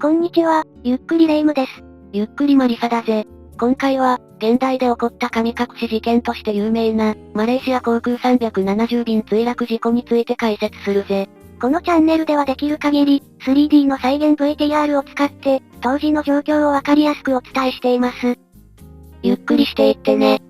こんにちは、ゆっくりレ夢ムです。ゆっくりマリサだぜ。今回は、現代で起こった神隠し事件として有名な、マレーシア航空370便墜落事故について解説するぜ。このチャンネルではできる限り、3D の再現 VTR を使って、当時の状況をわかりやすくお伝えしています。ゆっくりしていってね。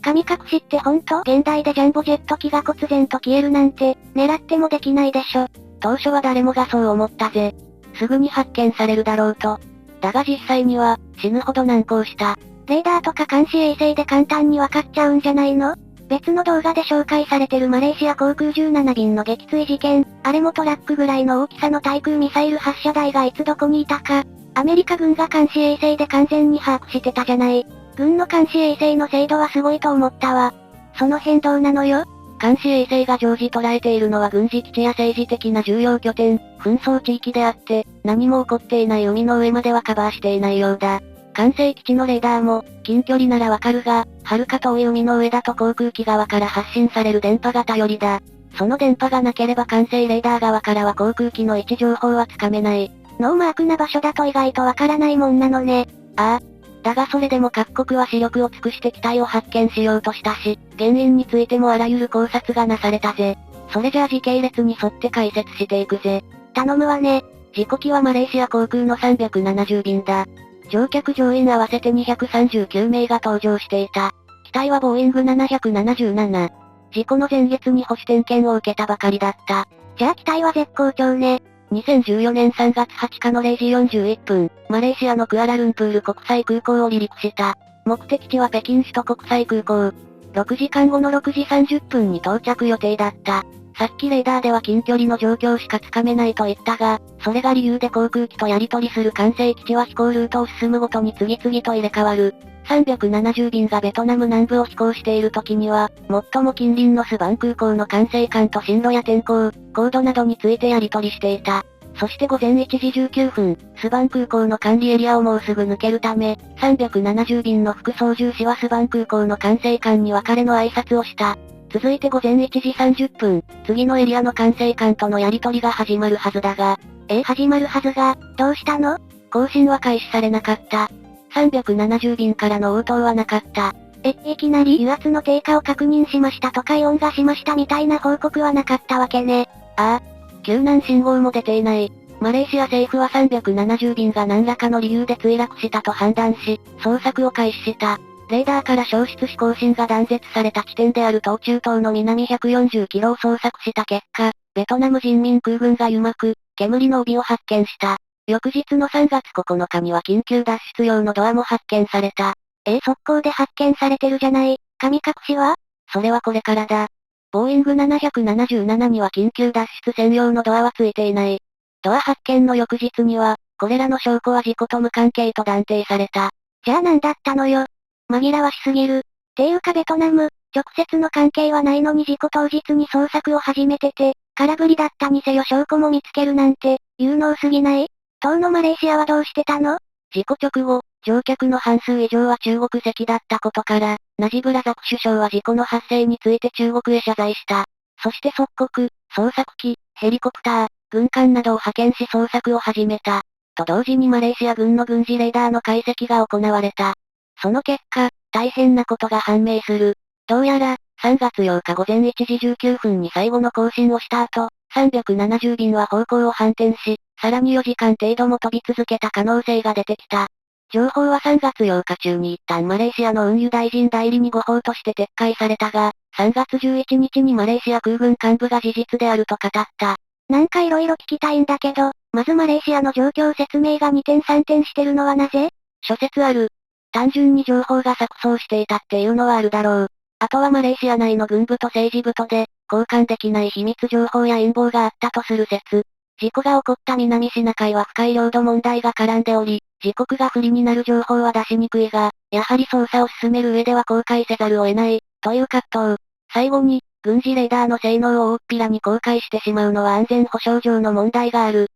神隠しってほんと現代でジャンボジェット機が忽然と消えるなんて、狙ってもできないでしょ。当初は誰もがそう思ったぜ。すぐに発見されるだろうと。だが実際には、死ぬほど難航した。レーダーとか監視衛星で簡単にわかっちゃうんじゃないの？別の動画で紹介されてるマレーシア航空17便の撃墜事件、あれもトラックぐらいの大きさの対空ミサイル発射台がいつどこにいたか、アメリカ軍が監視衛星で完全に把握してたじゃない。軍の監視衛星の精度はすごいと思ったわ。その辺どうなのよ？監視衛星が常時捉えているのは軍事基地や政治的な重要拠点、紛争地域であって、何も起こっていない海の上まではカバーしていないようだ。管制基地のレーダーも、近距離ならわかるが、遥か遠い海の上だと航空機側から発信される電波が頼りだ。その電波がなければ管制レーダー側からは航空機の位置情報はつかめない。ノーマークな場所だと意外とわからないもんなのね。ああ。だがそれでも各国は視力を尽くして機体を発見しようとしたし、原因についてもあらゆる考察がなされたぜ。それじゃあ時系列に沿って解説していくぜ。頼むわね。事故機はマレーシア航空の370便だ。乗客乗員合わせて239名が搭乗していた。機体はボーイング777。事故の前月に保守点検を受けたばかりだった。じゃあ機体は絶好調ね。2014年3月20日の0時41分、マレーシアのクアラルンプール国際空港を離陸した。目的地は北京首都国際空港。6時間後の6時30分に到着予定だった。さっきレーダーでは近距離の状況しかつかめないと言ったが、それが理由で航空機とやり取りする管制基地は飛行ルートを進むごとに次々と入れ替わる。370便がベトナム南部を飛行している時には、最も近隣のスバン空港の管制官と進路や天候、高度などについてやり取りしていた。そして午前1時19分、スバン空港の管理エリアをもうすぐ抜けるため、370便の副操縦士はスバン空港の管制官に別れの挨拶をした。続いて午前1時30分、次のエリアの管制官とのやり取りが始まるはずだが、始まるはずが、どうしたの？更新は開始されなかった。370便からの応答はなかった。いきなり油圧の低下を確認しましたとかイオンがしましたみたいな報告はなかったわけね。ああ。救難信号も出ていない。マレーシア政府は370便が何らかの理由で墜落したと判断し、捜索を開始した。レーダーから消失し交信が断絶された地点である東中東の南140キロを捜索した結果、ベトナム人民空軍が油膜、煙の帯を発見した。翌日の3月9日には緊急脱出用のドアも発見された。速攻で発見されてるじゃない。神隠しは？それはこれからだ。ボーイング777には緊急脱出専用のドアはついていない。ドア発見の翌日には、これらの証拠は事故と無関係と断定された。じゃあ何だったのよ。紛らわしすぎる。ていうかベトナム、直接の関係はないのに事故当日に捜索を始めてて、空振りだったにせよ証拠も見つけるなんて、有能すぎない？当のマレーシアはどうしてたの？事故直後、乗客の半数以上は中国籍だったことから、ナジブラザク首相は事故の発生について中国へ謝罪した。そして即刻、捜索機、ヘリコプター、軍艦などを派遣し捜索を始めた。と同時にマレーシア軍の軍事レーダーの解析が行われた。その結果、大変なことが判明する。どうやら、3月8日午前1時19分に最後の更新をした後、370便は方向を反転し、さらに4時間程度も飛び続けた可能性が出てきた。情報は3月8日中に一旦マレーシアの運輸大臣代理に誤報として撤回されたが、3月11日にマレーシア空軍幹部が事実であると語った。なんか色々聞きたいんだけど、まずマレーシアの状況説明が2点3点してるのはなぜ？諸説ある。単純に情報が錯綜していたっていうのはあるだろう。あとはマレーシア内の軍部と政治部とで、交換できない秘密情報や陰謀があったとする説。事故が起こった南シナ海は深い領土問題が絡んでおり、自国が不利になる情報は出しにくいが、やはり捜査を進める上では公開せざるを得ない、という葛藤。最後に、軍事レーダーの性能を大っぴらに公開してしまうのは安全保障上の問題がある。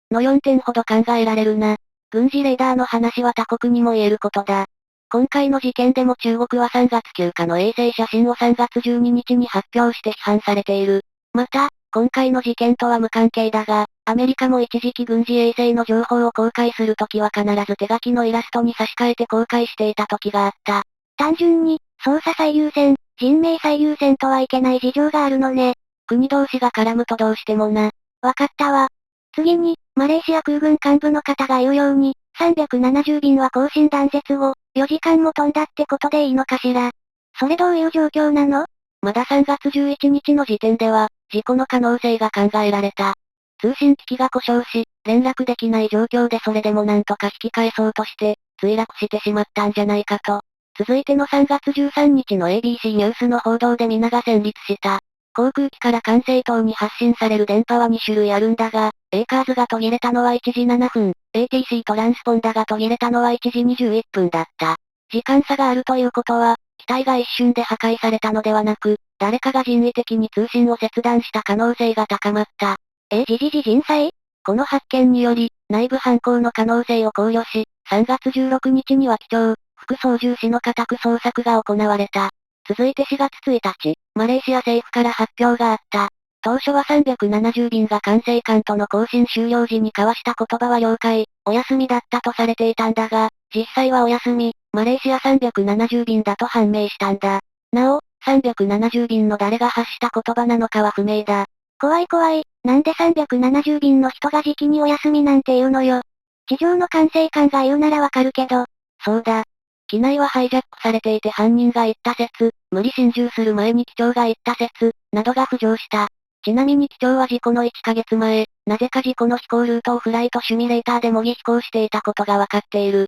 の4点ほど考えられるな。軍事レーダーの話は他国にも言えることだ。今回の事件でも中国は3月9日の衛星写真を3月12日に発表して批判されている。また、今回の事件とは無関係だが、アメリカも一時期軍事衛星の情報を公開するときは必ず手書きのイラストに差し替えて公開していた時があった。単純に、捜査最優先、人命最優先とはいけない事情があるのね。国同士が絡むとどうしてもな。わかったわ。次に、マレーシア空軍幹部の方が言うように、370便は更新断絶後、4時間も飛んだってことでいいのかしら。それどういう状況なの？まだ3月11日の時点では、事故の可能性が考えられた。通信機器が故障し、連絡できない状況でそれでもなんとか引き返そうとして、墜落してしまったんじゃないかと。続いての3月13日の ABC ニュースの報道で皆が戦慄した。航空機から管制塔に発信される電波は2種類あるんだが、エーカーズが途切れたのは1時7分、ATC トランスポンダが途切れたのは1時21分だった。時間差があるということは、機体が一瞬で破壊されたのではなく、誰かが人為的に通信を切断した可能性が高まった。人災？この発見により、内部犯行の可能性を考慮し、3月16日には機長、副操縦士の家宅捜索が行われた。続いて4月1日、マレーシア政府から発表があった。当初は370便が管制官との交信終了時に交わした言葉は了解、お休みだったとされていたんだが、実際はお休み、マレーシア370便だと判明したんだ。なお、370便の誰が発した言葉なのかは不明だ。怖い怖い、なんで370便の人が時期にお休みなんて言うのよ。地上の管制官が言うならわかるけど。そうだ。機内はハイジャックされていて犯人が言った説、無理心中する前に機長が言った説、などが浮上した。ちなみに機長は事故の1ヶ月前、なぜか事故の飛行ルートをフライトシミュレーターで模擬飛行していたことがわかっている。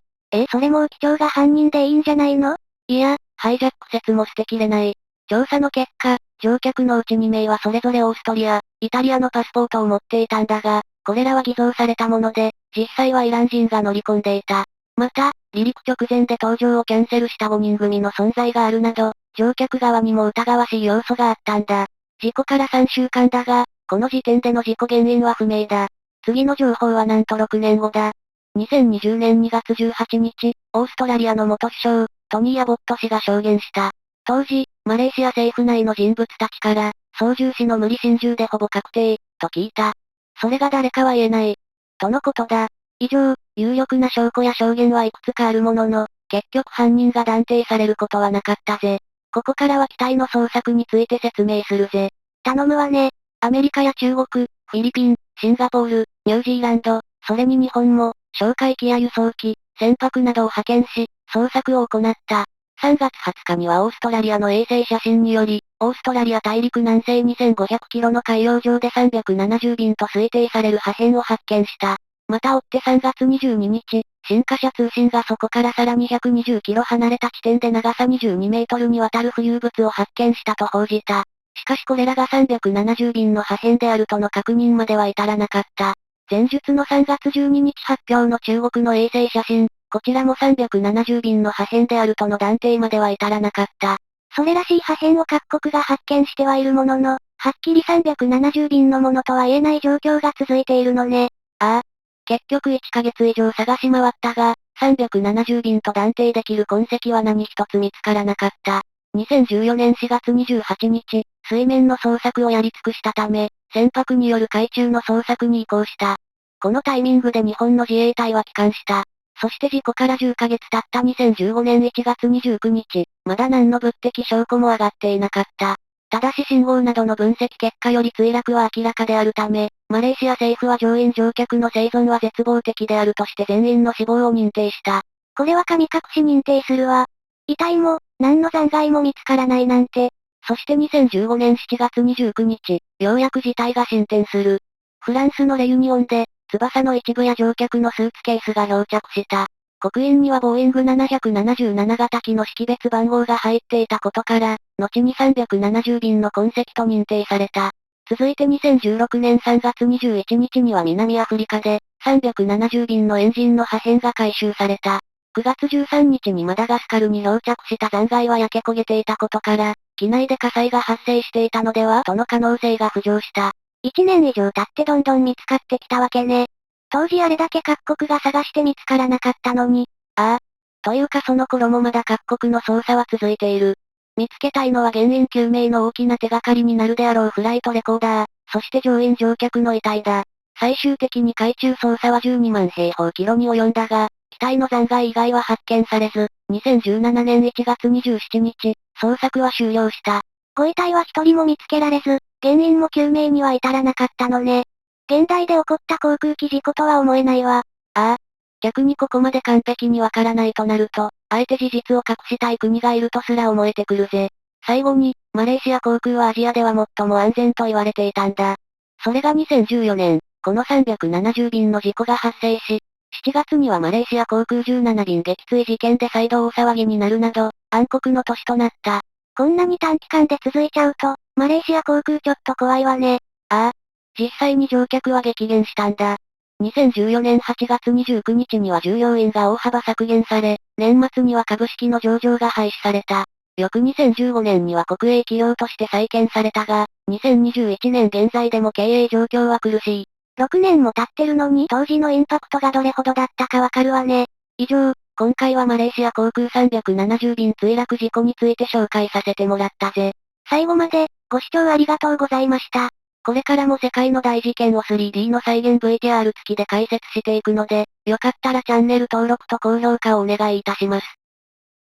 それも機長が犯人でいいんじゃないの？いや、ハイジャック説も捨てきれない。調査の結果、乗客のうち2名はそれぞれオーストリア、イタリアのパスポートを持っていたんだが、これらは偽造されたもので、実際はイラン人が乗り込んでいた。また、離陸直前で搭乗をキャンセルした5人組の存在があるなど、乗客側にも疑わしい要素があったんだ。事故から3週間だが、この時点での事故原因は不明だ。次の情報はなんと6年後だ。2020年2月18日、オーストラリアの元首相、トニー・アボット氏が証言した。当時、マレーシア政府内の人物たちから、操縦士の無理心中でほぼ確定、と聞いた。それが誰かは言えない。とのことだ。以上、有力な証拠や証言はいくつかあるものの、結局犯人が断定されることはなかったぜ。ここからは機体の捜索について説明するぜ。頼むわね。アメリカや中国、フィリピン、シンガポール、ニュージーランド、それに日本も、哨戒機や輸送機、船舶などを派遣し、捜索を行った。3月20日にはオーストラリアの衛星写真により、オーストラリア大陸南西2500キロの海洋上で370便と推定される破片を発見した。また追って3月22日、新華社通信がそこからさらに120キロ離れた地点で長さ22メートルにわたる浮遊物を発見したと報じた。しかしこれらが370便の破片であるとの確認までは至らなかった。前述の3月12日発表の中国の衛星写真、こちらも370便の破片であるとの断定までは至らなかった。それらしい破片を各国が発見してはいるものの、はっきり370便のものとは言えない状況が続いているのね。ああ。結局1ヶ月以上探し回ったが、370便と断定できる痕跡は何一つ見つからなかった。2014年4月28日、水面の捜索をやり尽くしたため、船舶による海中の捜索に移行した。このタイミングで日本の自衛隊は帰還した。そして事故から10ヶ月経った2015年1月29日、まだ何の物的証拠も上がっていなかった。ただし信号などの分析結果より墜落は明らかであるため、マレーシア政府は乗員乗客の生存は絶望的であるとして全員の死亡を認定した。これは神隠し認定するわ。遺体も、何の残骸も見つからないなんて。そして2015年7月29日、ようやく事態が進展する。フランスのレユニオンで、翼の一部や乗客のスーツケースが漂着した。刻印にはボーイング777型機の識別番号が入っていたことから、後に370便の痕跡と認定された。続いて2016年3月21日には南アフリカで、370便のエンジンの破片が回収された。9月13日にマダガスカルに漂着した残骸は焼け焦げていたことから、機内で火災が発生していたのではとの可能性が浮上した。1年以上経ってどんどん見つかってきたわけね。当時あれだけ各国が探して見つからなかったのに。ああ。というかその頃もまだ各国の捜査は続いている。見つけたいのは原因究明の大きな手がかりになるであろうフライトレコーダー、そして乗員乗客の遺体だ。最終的に海中捜査は12万平方キロに及んだが、機体の残骸以外は発見されず、2017年1月27日、捜索は終了した。ご遺体は一人も見つけられず、原因も究明には至らなかったのね。現代で起こった航空機事故とは思えないわ。ああ。逆にここまで完璧にわからないとなると、あえて事実を隠したい国がいるとすら思えてくるぜ。最後に、マレーシア航空はアジアでは最も安全と言われていたんだ。それが2014年、この370便の事故が発生し、7月にはマレーシア航空17便撃墜事件で再度大騒ぎになるなど、暗黒の年となった。こんなに短期間で続いちゃうと、マレーシア航空ちょっと怖いわね。ああ。実際に乗客は激減したんだ。2014年8月29日には従業員が大幅削減され、年末には株式の上場が廃止された。翌2015年には国営企業として再建されたが、2021年現在でも経営状況は苦しい。6年も経ってるのに当時のインパクトがどれほどだったかわかるわね。以上、今回はマレーシア航空370便墜落事故について紹介させてもらったぜ。最後まで、ご視聴ありがとうございました。これからも世界の大事件を 3D の再現 VTR 付きで解説していくので、よかったらチャンネル登録と高評価をお願いいたします。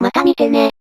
また見てね。